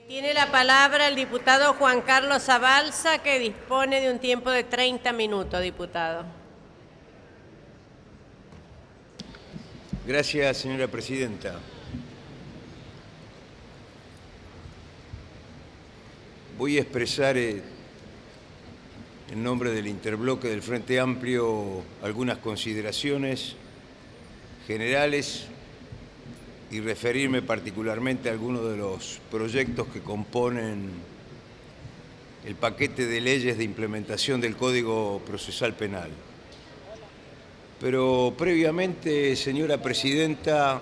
Tiene la palabra el diputado Juan Carlos Zabalza, que dispone de un tiempo de 30 minutos, diputado. Gracias, señora presidenta. Voy a expresar en nombre del interbloque del Frente Amplio algunas consideraciones generales y referirme particularmente a algunos de los proyectos que componen el paquete de leyes de implementación del Código Procesal Penal. Pero previamente, señora presidenta,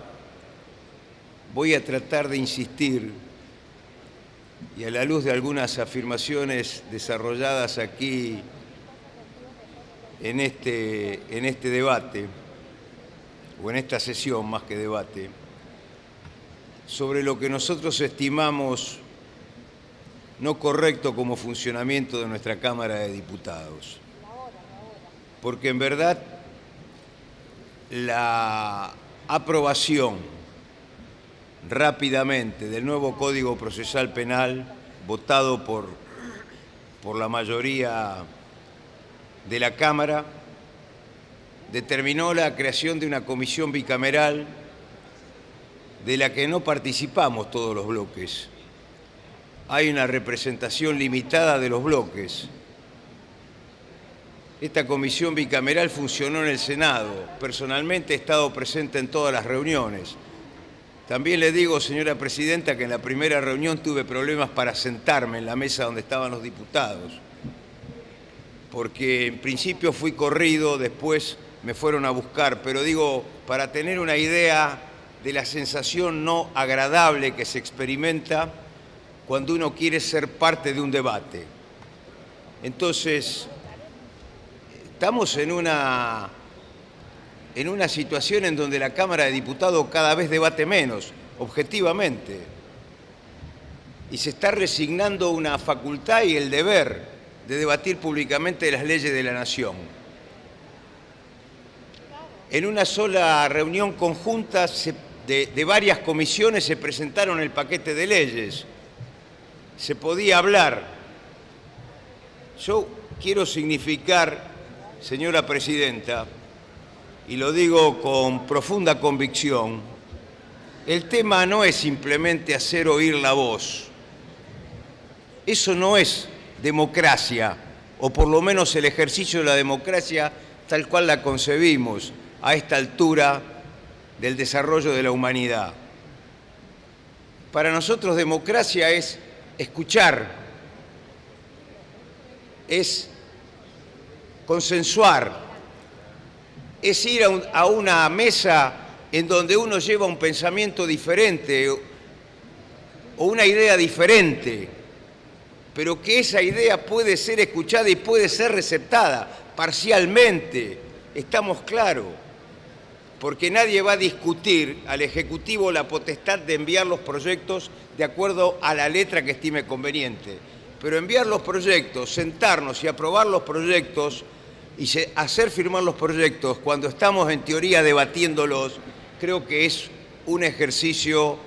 voy a tratar de insistir, y a la luz de algunas afirmaciones desarrolladas aquí en este debate, o en esta sesión más que debate, sobre lo que nosotros estimamos no correcto como funcionamiento de nuestra Cámara de Diputados. Porque en verdad la aprobación rápidamente del nuevo Código Procesal Penal, votado por la mayoría de la Cámara, determinó la creación de una comisión bicameral de la que no participamos todos los bloques. Hay una representación limitada de los bloques. Esta comisión bicameral funcionó en el Senado. Personalmente he estado presente en todas las reuniones. También le digo, señora presidenta, que en la primera reunión tuve problemas para sentarme en la mesa donde estaban los diputados, porque en principio fui corrido, después me fueron a buscar, pero digo, para tener una idea de la sensación no agradable que se experimenta cuando uno quiere ser parte de un debate. Entonces, estamos en una situación en donde la Cámara de Diputados cada vez debate menos, objetivamente, y se está resignando una facultad y el deber de debatir públicamente las leyes de la nación. En una sola reunión conjunta de varias comisiones se presentaron el paquete de leyes. Se podía hablar. Yo quiero significar, señora presidenta, y lo digo con profunda convicción, el tema no es simplemente hacer oír la voz. Eso no es democracia, o por lo menos el ejercicio de la democracia tal cual la concebimos a esta altura del desarrollo de la humanidad. Para nosotros democracia es escuchar, es consensuar, es ir a una mesa en donde uno lleva un pensamiento diferente o una idea diferente, pero que esa idea puede ser escuchada y puede ser receptada parcialmente, estamos claros, porque nadie va a discutir al Ejecutivo la potestad de enviar los proyectos de acuerdo a la letra que estime conveniente. Pero enviar los proyectos, sentarnos y aprobar los proyectos y hacer firmar los proyectos cuando estamos en teoría debatiéndolos, creo que es un ejercicio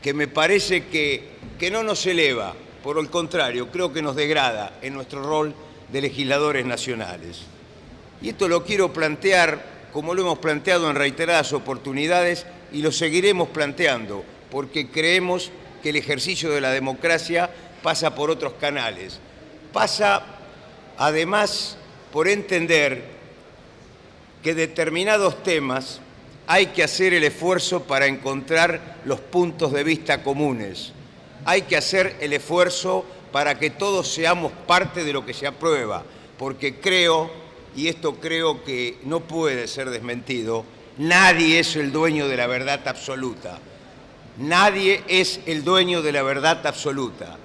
que me parece que no nos eleva, por el contrario, creo que nos degrada en nuestro rol de legisladores nacionales. Y esto lo quiero plantear como lo hemos planteado en reiteradas oportunidades y lo seguiremos planteando, porque creemos que el ejercicio de la democracia pasa por otros canales. Pasa, además, por entender que determinados temas hay que hacer el esfuerzo para encontrar los puntos de vista comunes. Hay que hacer el esfuerzo para que todos seamos parte de lo que se aprueba, porque creo, y esto creo que no puede ser desmentido, nadie es el dueño de la verdad absoluta. Nadie es el dueño de la verdad absoluta.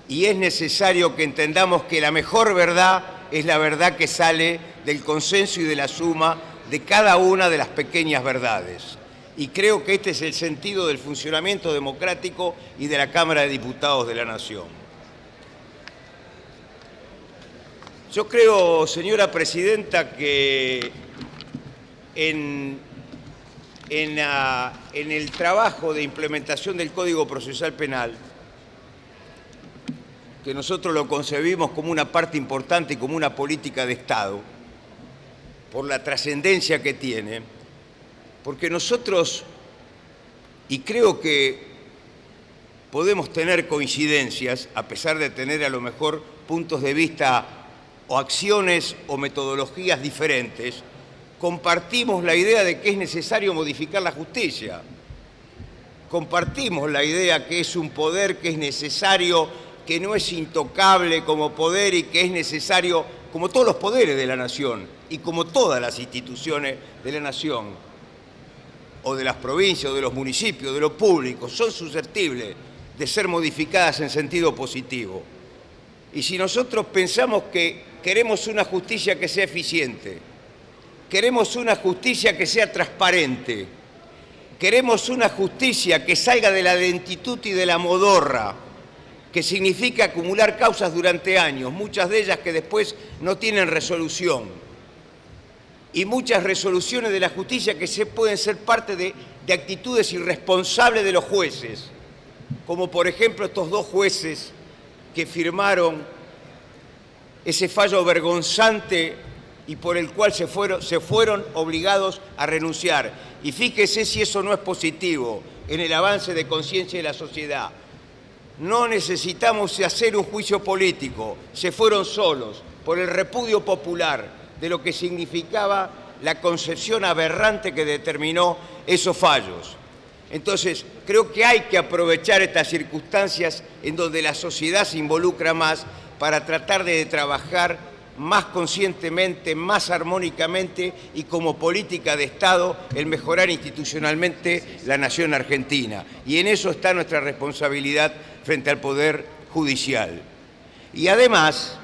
Y es necesario que entendamos que la mejor verdad es la verdad que sale del consenso y de la suma de cada una de las pequeñas verdades. Y creo que este es el sentido del funcionamiento democrático y de la Cámara de Diputados de la Nación. Yo creo, señora presidenta, que en el trabajo de implementación del Código Procesal Penal que nosotros lo concebimos como una parte importante y como una política de Estado, por la trascendencia que tiene, porque nosotros, y creo que podemos tener coincidencias, a pesar de tener a lo mejor puntos de vista o acciones o metodologías diferentes, compartimos la idea de que es necesario modificar la justicia. Compartimos la idea que es un poder que es necesario, que no es intocable como poder y que es necesario, como todos los poderes de la nación y como todas las instituciones de la nación, o de las provincias, o de los municipios, de lo público, son susceptibles de ser modificadas en sentido positivo. Y si nosotros pensamos que queremos una justicia que sea eficiente, queremos una justicia que sea transparente, queremos una justicia que salga de la lentitud y de la modorra, que significa acumular causas durante años, muchas de ellas que después no tienen resolución, y muchas resoluciones de la justicia que pueden ser parte de actitudes irresponsables de los jueces, como por ejemplo estos dos jueces que firmaron ese fallo vergonzante y por el cual se fueron obligados a renunciar. Y fíjese si eso no es positivo en el avance de conciencia de la sociedad. No necesitamos hacer un juicio político, se fueron solos por el repudio popular de lo que significaba la concepción aberrante que determinó esos fallos. Entonces, creo que hay que aprovechar estas circunstancias en donde la sociedad se involucra más para tratar de trabajar más conscientemente, más armónicamente y como política de Estado el mejorar institucionalmente la nación argentina. Y en eso está nuestra responsabilidad frente al Poder Judicial. Y además,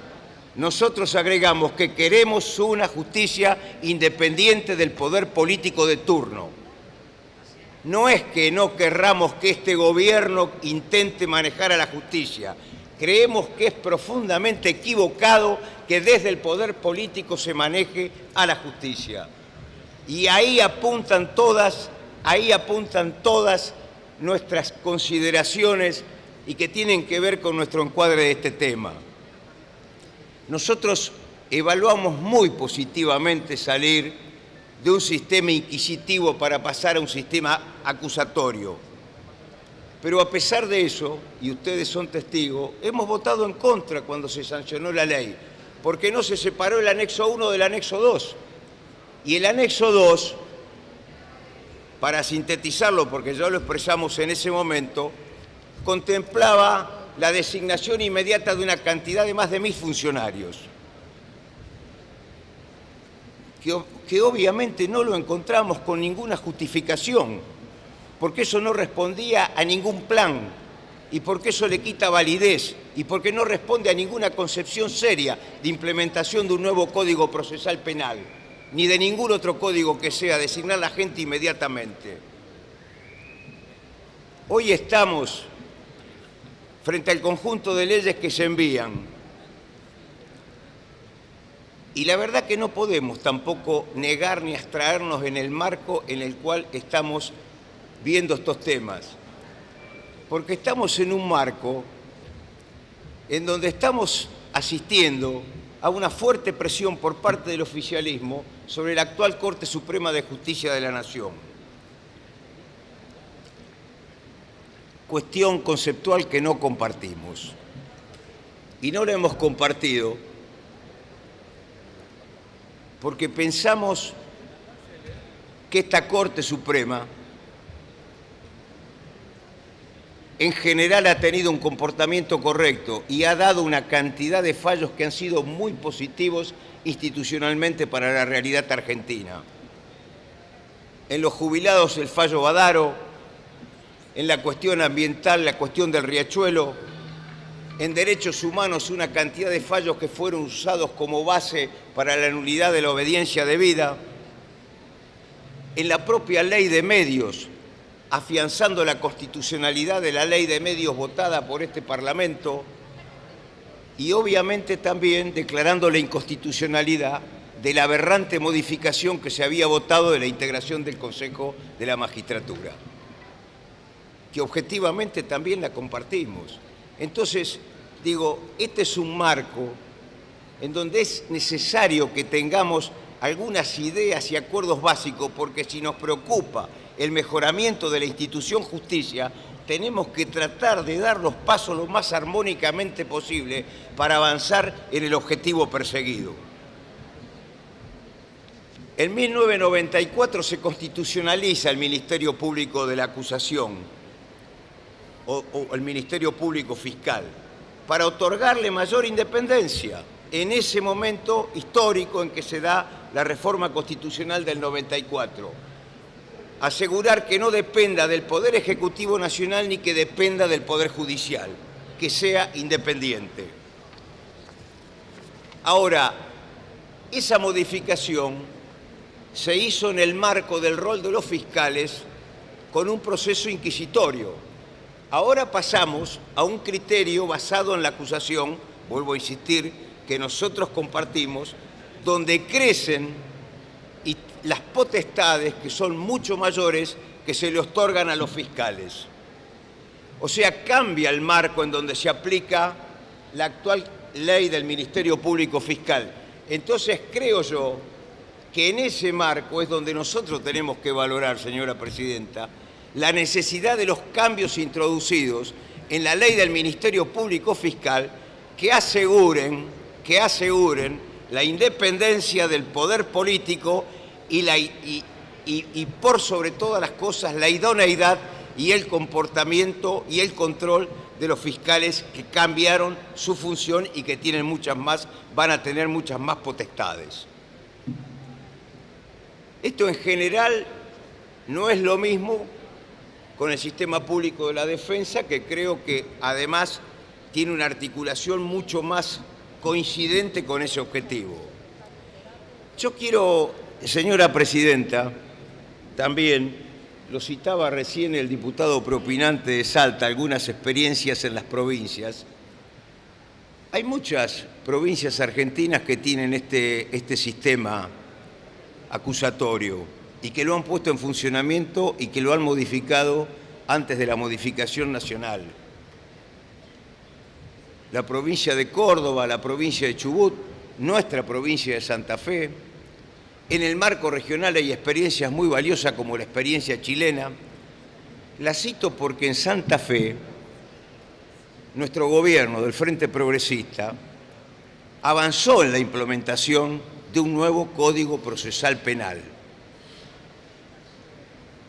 nosotros agregamos que queremos una justicia independiente del poder político de turno. No es que no querramos que este gobierno intente manejar a la justicia. Creemos que es profundamente equivocado que desde el poder político se maneje a la justicia. Y ahí apuntan todas nuestras consideraciones y que tienen que ver con nuestro encuadre de este tema. Nosotros evaluamos muy positivamente salir de un sistema inquisitivo para pasar a un sistema acusatorio. Pero a pesar de eso, y ustedes son testigos, hemos votado en contra cuando se sancionó la ley, porque no se separó el anexo 1 del anexo 2. Y el anexo 2, para sintetizarlo, porque ya lo expresamos en ese momento, contemplaba la designación inmediata de una cantidad de más de 1.000 funcionarios, que obviamente no lo encontramos con ninguna justificación, porque eso no respondía a ningún plan, y porque eso le quita validez, y porque no responde a ninguna concepción seria de implementación de un nuevo Código Procesal Penal, ni de ningún otro código que sea designar a la gente inmediatamente. Hoy estamos frente al conjunto de leyes que se envían. Y la verdad que no podemos tampoco negar ni abstraernos en el marco en el cual estamos viendo estos temas. Porque estamos en un marco en donde estamos asistiendo a una fuerte presión por parte del oficialismo sobre la actual Corte Suprema de Justicia de la Nación. Cuestión conceptual que no compartimos. Y no la hemos compartido porque pensamos que esta Corte Suprema en general ha tenido un comportamiento correcto y ha dado una cantidad de fallos que han sido muy positivos institucionalmente para la realidad argentina. En los jubilados, el fallo Badaro; en la cuestión ambiental, la cuestión del riachuelo; en derechos humanos, una cantidad de fallos que fueron usados como base para la nulidad de la obediencia debida; en la propia ley de medios, afianzando la constitucionalidad de la ley de medios votada por este Parlamento, y obviamente también declarando la inconstitucionalidad de la aberrante modificación que se había votado de la integración del Consejo de la Magistratura, que objetivamente también la compartimos. Entonces, Digo, este es un marco en donde es necesario que tengamos algunas ideas y acuerdos básicos, porque si nos preocupa el mejoramiento de la institución justicia, tenemos que tratar de dar los pasos lo más armónicamente posible para avanzar en el objetivo perseguido. En 1994 se constitucionaliza el Ministerio Público de la Acusación o el Ministerio Público Fiscal para otorgarle mayor independencia en ese momento histórico en que se da la reforma constitucional del 94. Asegurar que no dependa del Poder Ejecutivo Nacional ni que dependa del Poder Judicial, que sea independiente. Ahora, esa modificación se hizo en el marco del rol de los fiscales con un proceso inquisitorio. Ahora pasamos a un criterio basado en la acusación, vuelvo a insistir, que nosotros compartimos, donde crecen las potestades que son mucho mayores que se le otorgan a los fiscales. O sea, cambia el marco en donde se aplica la actual ley del Ministerio Público Fiscal. Entonces creo yo que en ese marco es donde nosotros tenemos que valorar, señora Presidenta, la necesidad de los cambios introducidos en la ley del Ministerio Público Fiscal que aseguren la independencia del poder político y por sobre todas las cosas la idoneidad y el comportamiento y el control de los fiscales que cambiaron su función y que tienen muchas más, van a tener muchas más potestades. Esto en general no es lo mismo con el sistema público de la defensa, que creo que además tiene una articulación mucho más coincidente con ese objetivo. Yo quiero, señora Presidenta, también, lo citaba recién el diputado propinante de Salta, algunas experiencias en las provincias. Hay muchas provincias argentinas que tienen este sistema acusatorio y que lo han puesto en funcionamiento y que lo han modificado antes de la modificación nacional. La provincia de Córdoba, la provincia de Chubut, nuestra provincia de Santa Fe. En el marco regional hay experiencias muy valiosas como la experiencia chilena. La cito porque en Santa Fe, nuestro gobierno del Frente Progresista avanzó en la implementación de un nuevo Código Procesal Penal.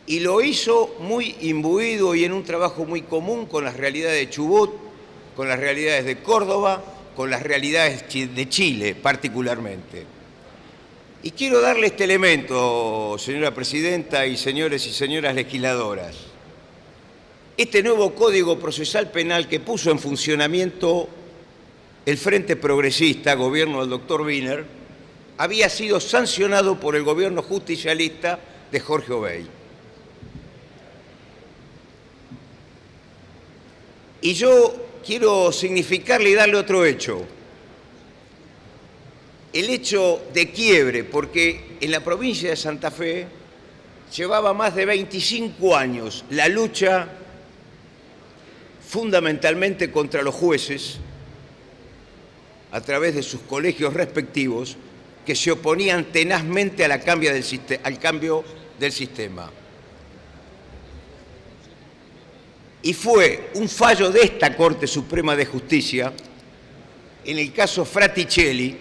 Y lo hizo muy imbuido y en un trabajo muy común con las realidades de Chubut, con las realidades de Córdoba, con las realidades de Chile particularmente. Y quiero darle este elemento, señora Presidenta y señores y señoras legisladoras. Este nuevo Código Procesal Penal que puso en funcionamiento el Frente Progresista, gobierno del doctor Wiener, había sido sancionado por el gobierno justicialista de Jorge Obey. Y yo quiero significarle y darle otro hecho. El hecho de quiebre, porque en la provincia de Santa Fe llevaba más de 25 años la lucha fundamentalmente contra los jueces a través de sus colegios respectivos que se oponían tenazmente al cambio del sistema. Y fue un fallo de esta Corte Suprema de Justicia, en el caso Fraticelli,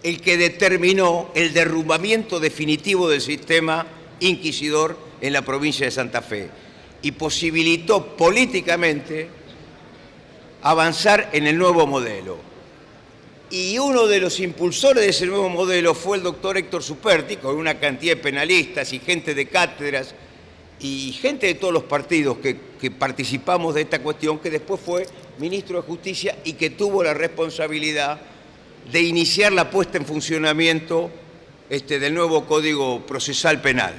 el que determinó el derrumbamiento definitivo del sistema inquisidor en la provincia de Santa Fe y posibilitó políticamente avanzar en el nuevo modelo. Y uno de los impulsores de ese nuevo modelo fue el doctor Héctor Superti, con una cantidad de penalistas y gente de cátedras y gente de todos los partidos que participamos de esta cuestión, que después fue ministro de Justicia y que tuvo la responsabilidad de iniciar la puesta en funcionamiento del nuevo Código Procesal Penal.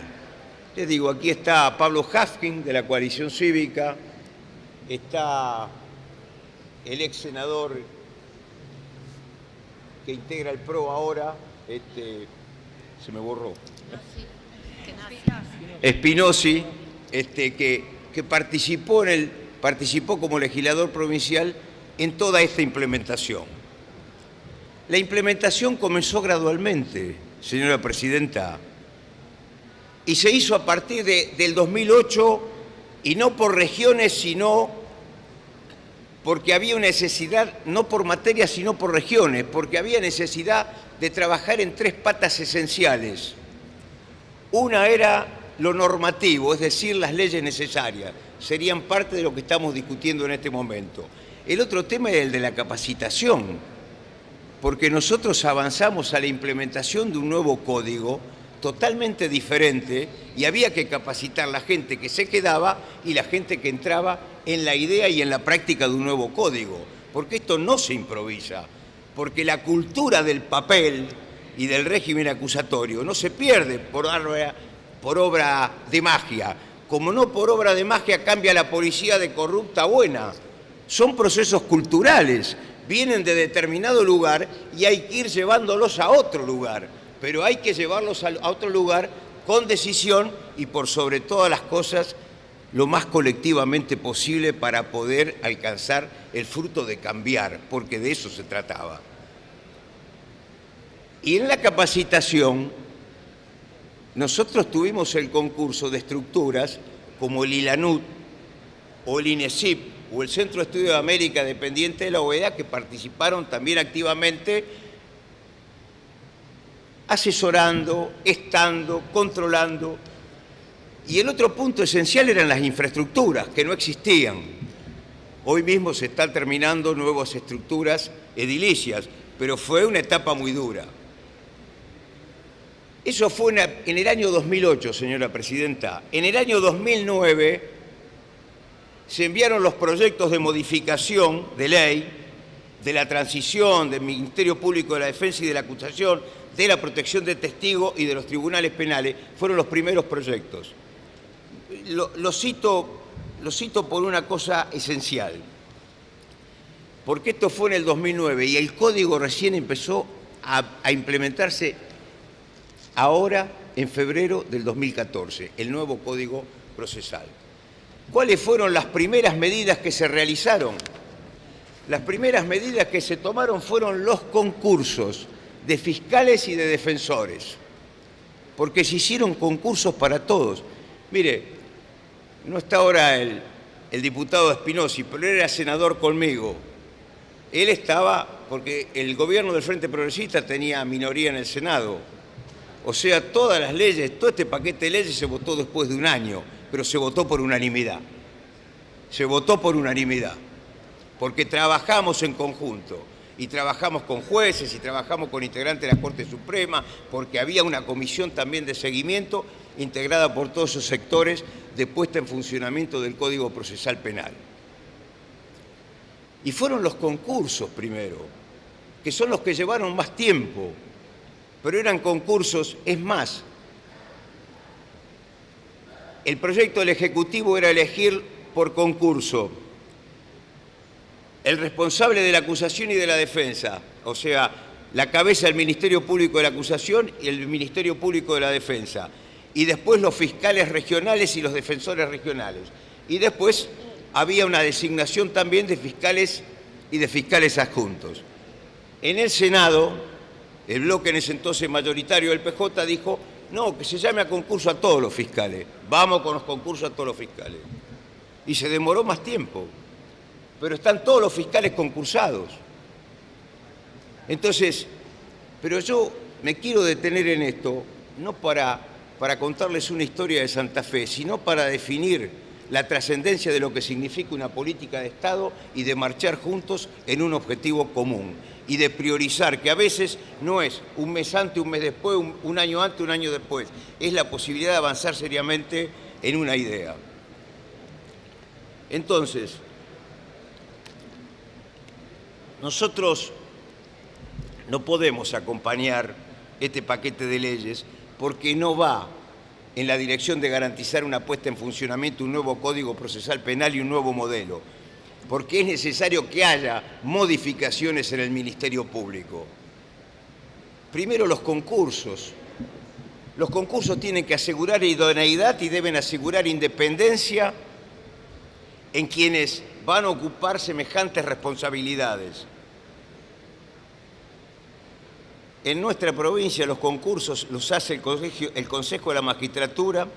Les digo, aquí está Pablo Hafkin, de la Coalición Cívica, está el ex senador que integra el PRO ahora, se me borró, Spinozzi, que participó en participó como legislador provincial en toda esta implementación. La implementación comenzó gradualmente, señora presidenta, y se hizo a partir del 2008, y no por regiones, sino porque había una necesidad, no por materia, sino por regiones, porque había necesidad de trabajar en tres patas esenciales. Una era lo normativo, es decir, las leyes necesarias, serían parte de lo que estamos discutiendo en este momento. El otro tema es el de la capacitación, porque nosotros avanzamos a la implementación de un nuevo código totalmente diferente y había que capacitar la gente que se quedaba y la gente que entraba en la idea y en la práctica de un nuevo código, porque esto no se improvisa, porque la cultura del papel y del régimen acusatorio no se pierde por obra de magia, como no por obra de magia cambia la policía de corrupta a buena. Son procesos culturales, vienen de determinado lugar y hay que ir llevándolos a otro lugar, pero hay que llevarlos a otro lugar con decisión y por sobre todas las cosas lo más colectivamente posible para poder alcanzar el fruto de cambiar, porque de eso se trataba. Y en la capacitación, nosotros tuvimos el concurso de estructuras como el ILANUT o el INESIP o el Centro de Estudio de América dependiente de la OEA, que participaron también activamente asesorando, estando, controlando. Y el otro punto esencial eran las infraestructuras, que no existían. Hoy mismo se están terminando nuevas estructuras edilicias, pero fue una etapa muy dura. Eso fue en el año 2008, señora presidenta. En el año 2009 se enviaron los proyectos de modificación de ley, de la transición del Ministerio Público de la Defensa y de la Acusación, de la protección de testigos y de los tribunales penales. Fueron los primeros proyectos. Lo cito por una cosa esencial, porque esto fue en el 2009 y el código recién empezó a implementarse ahora en febrero del 2014, el nuevo Código Procesal. ¿Cuáles fueron las primeras medidas que se realizaron? Las primeras medidas que se tomaron fueron los concursos de fiscales y de defensores, porque se hicieron concursos para todos. Mire, no está ahora el diputado Espinosi, pero él era senador conmigo. Él estaba, porque el gobierno del Frente Progresista tenía minoría en el Senado. O sea, todas las leyes, todo este paquete de leyes se votó después de un año, pero se votó por unanimidad. Se votó por unanimidad, porque trabajamos en conjunto. Y trabajamos con jueces y trabajamos con integrantes de la Corte Suprema, porque había una comisión también de seguimiento integrada por todos esos sectores de puesta en funcionamiento del Código Procesal Penal. Y fueron los concursos primero, que son los que llevaron más tiempo, pero eran concursos, es más, el proyecto del Ejecutivo era elegir por concurso el responsable de la acusación y de la defensa, o sea, la cabeza del Ministerio Público de la Acusación y el Ministerio Público de la Defensa, y después los fiscales regionales y los defensores regionales. Y después había una designación también de fiscales y de fiscales adjuntos. En el Senado, el bloque en ese entonces mayoritario del PJ dijo, no, que se llame a concurso a todos los fiscales, vamos con los concursos a todos los fiscales. Y se demoró más tiempo, pero están todos los fiscales concursados. Entonces, pero yo me quiero detener en esto, no para contarles una historia de Santa Fe, sino para definir la trascendencia de lo que significa una política de Estado y de marchar juntos en un objetivo común y de priorizar, que a veces no es un mes antes, un mes después, un año antes, un año después, es la posibilidad de avanzar seriamente en una idea. Entonces, nosotros no podemos acompañar este paquete de leyes porque no va en la dirección de garantizar una puesta en funcionamiento, un nuevo Código Procesal Penal y un nuevo modelo, porque es necesario que haya modificaciones en el Ministerio Público. Primero, los concursos. Los concursos tienen que asegurar idoneidad y deben asegurar independencia en quienes van a ocupar semejantes responsabilidades. En nuestra provincia los concursos los hace el Consejo de la Magistratura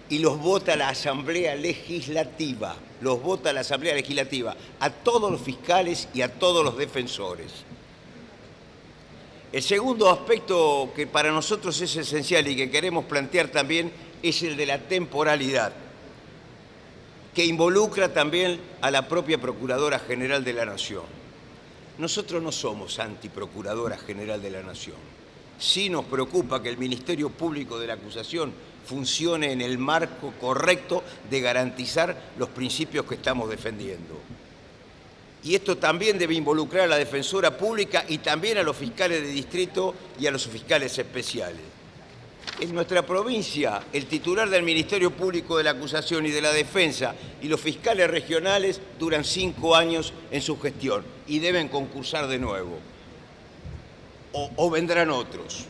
y los vota la Asamblea Legislativa. Los vota la Asamblea Legislativa a todos los fiscales y a todos los defensores. El segundo aspecto que para nosotros es esencial y que queremos plantear también es el de la temporalidad, que involucra también a la propia Procuradora General de la Nación. Nosotros no somos antiprocuradora general de la Nación. Sí nos preocupa que el Ministerio Público de la Acusación funcione en el marco correcto de garantizar los principios que estamos defendiendo. Y esto también debe involucrar a la Defensora Pública y también a los fiscales de distrito y a los fiscales especiales. En nuestra provincia, el titular del Ministerio Público de la Acusación y de la Defensa y los fiscales regionales duran 5 años en su gestión y deben concursar de nuevo. O vendrán otros.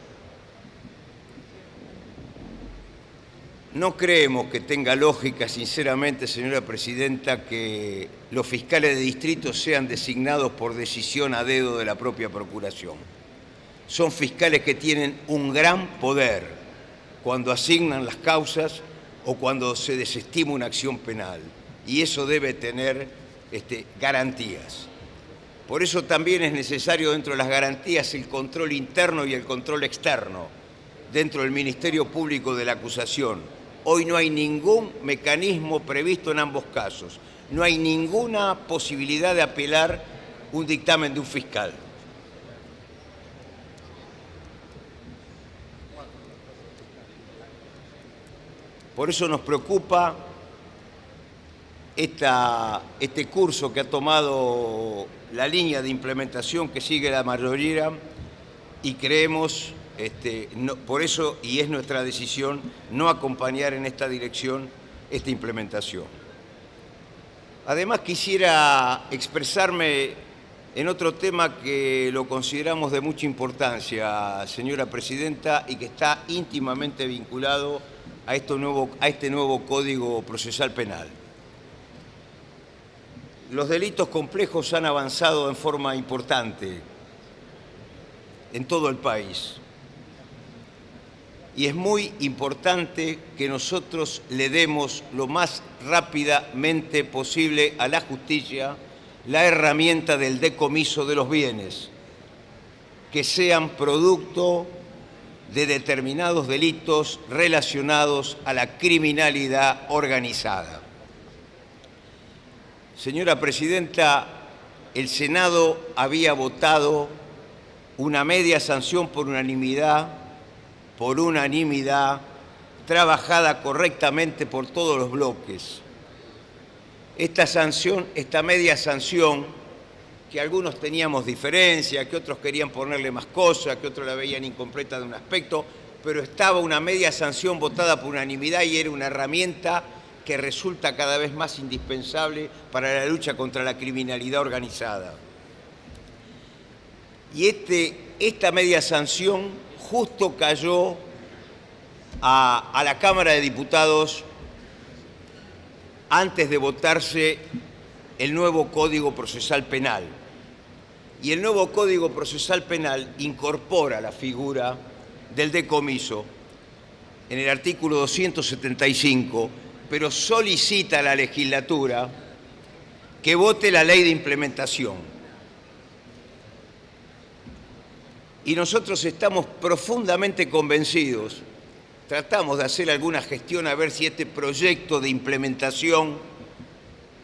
No creemos que tenga lógica, sinceramente, señora presidenta, que los fiscales de distrito sean designados por decisión a dedo de la propia Procuración. Son fiscales que tienen un gran poder cuando asignan las causas o cuando se desestima una acción penal. Y eso debe tener garantías. Por eso también es necesario dentro de las garantías el control interno y el control externo dentro del Ministerio Público de la Acusación. Hoy no hay ningún mecanismo previsto en ambos casos. No hay ninguna posibilidad de apelar un dictamen de un fiscal. Por eso nos preocupa este curso que ha tomado la línea de implementación que sigue la mayoría y creemos, por eso, y es nuestra decisión, no acompañar en esta dirección esta implementación. Además, quisiera expresarme en otro tema que lo consideramos de mucha importancia, señora presidenta, y que está íntimamente vinculado a este nuevo Código Procesal Penal. Los delitos complejos han avanzado en forma importante en todo el país. Y es muy importante que nosotros le demos lo más rápidamente posible a la justicia la herramienta del decomiso de los bienes, que sean producto de determinados delitos relacionados a la criminalidad organizada. Señora presidenta, el Senado había votado una media sanción por unanimidad, trabajada correctamente por todos los bloques. Esta media sanción, que algunos teníamos diferencia, que otros querían ponerle más cosas, que otros la veían incompleta de un aspecto, pero estaba una media sanción votada por unanimidad y era una herramienta que resulta cada vez más indispensable para la lucha contra la criminalidad organizada. Y esta media sanción justo cayó a la Cámara de Diputados antes de votarse el nuevo Código Procesal Penal. Y el nuevo Código Procesal Penal incorpora la figura del decomiso en el artículo 275, pero solicita a la legislatura que vote la ley de implementación. Y nosotros estamos profundamente convencidos, tratamos de hacer alguna gestión a ver si este proyecto de implementación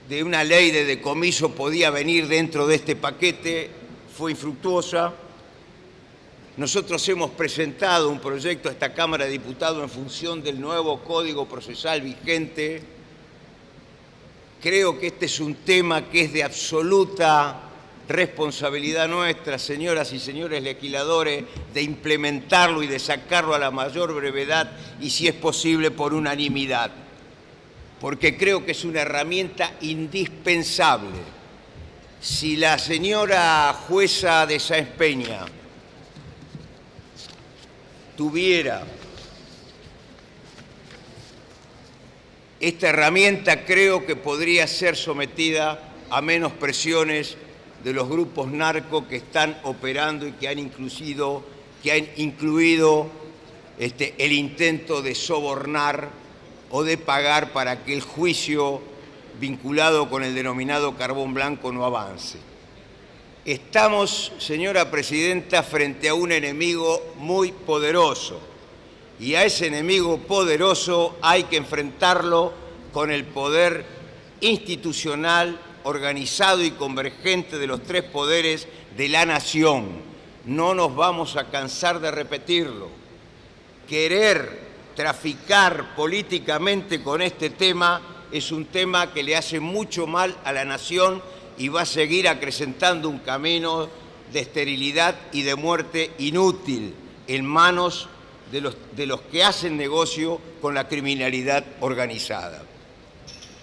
de una ley de decomiso podía venir dentro de este paquete, fue infructuosa. Nosotros hemos presentado un proyecto a esta Cámara de Diputados en función del nuevo Código Procesal vigente. Creo que este es un tema que es de absoluta responsabilidad nuestra, señoras y señores legisladores, de implementarlo y de sacarlo a la mayor brevedad y, si es posible, por unanimidad. Porque creo que es una herramienta indispensable. Si la señora jueza de Sáenz Peña tuviera esta herramienta creo que podría ser sometida a menos presiones de los grupos narcos que están operando y que han incluido el intento de sobornar o de pagar para que el juicio vinculado con el denominado carbón blanco no avance. Estamos, señora presidenta, frente a un enemigo muy poderoso, y a ese enemigo poderoso hay que enfrentarlo con el poder institucional, organizado y convergente de los tres poderes de la nación. No nos vamos a cansar de repetirlo. Querer traficar políticamente con este tema es un tema que le hace mucho mal a la nación y va a seguir acrecentando un camino de esterilidad y de muerte inútil en manos de los que hacen negocio con la criminalidad organizada.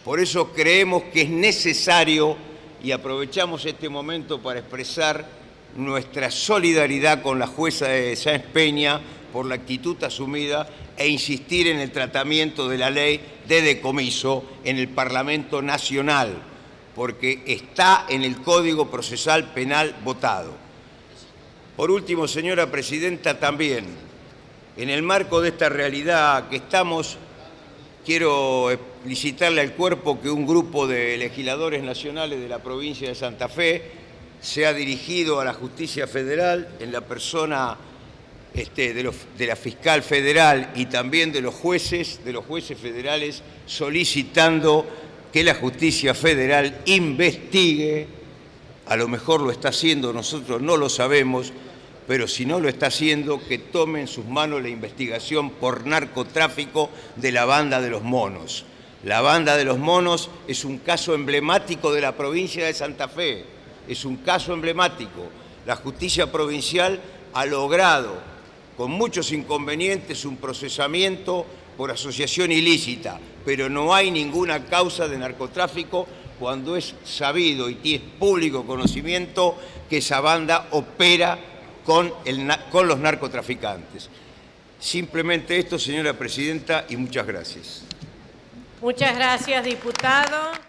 Por eso creemos que es necesario, y aprovechamos este momento para expresar nuestra solidaridad con la jueza de Sáenz Peña por la actitud asumida e insistir en el tratamiento de la ley de decomiso en el Parlamento Nacional, porque está en el Código Procesal Penal votado. Por último, señora presidenta, también, en el marco de esta realidad que estamos, quiero explicitarle al cuerpo que un grupo de legisladores nacionales de la provincia de Santa Fe se ha dirigido a la Justicia Federal en la persona de la fiscal federal y también de los jueces federales, solicitando que la Justicia Federal investigue, a lo mejor lo está haciendo, nosotros no lo sabemos, pero si no lo está haciendo, que tome en sus manos la investigación por narcotráfico de la Banda de los Monos. La Banda de los Monos es un caso emblemático de la provincia de Santa Fe, es un caso emblemático. La justicia provincial ha logrado, con muchos inconvenientes, un procesamiento por asociación ilícita, pero no hay ninguna causa de narcotráfico cuando es sabido y tiene público conocimiento que esa banda opera con los narcotraficantes. Simplemente esto, señora presidenta, y muchas gracias. Muchas gracias, diputado.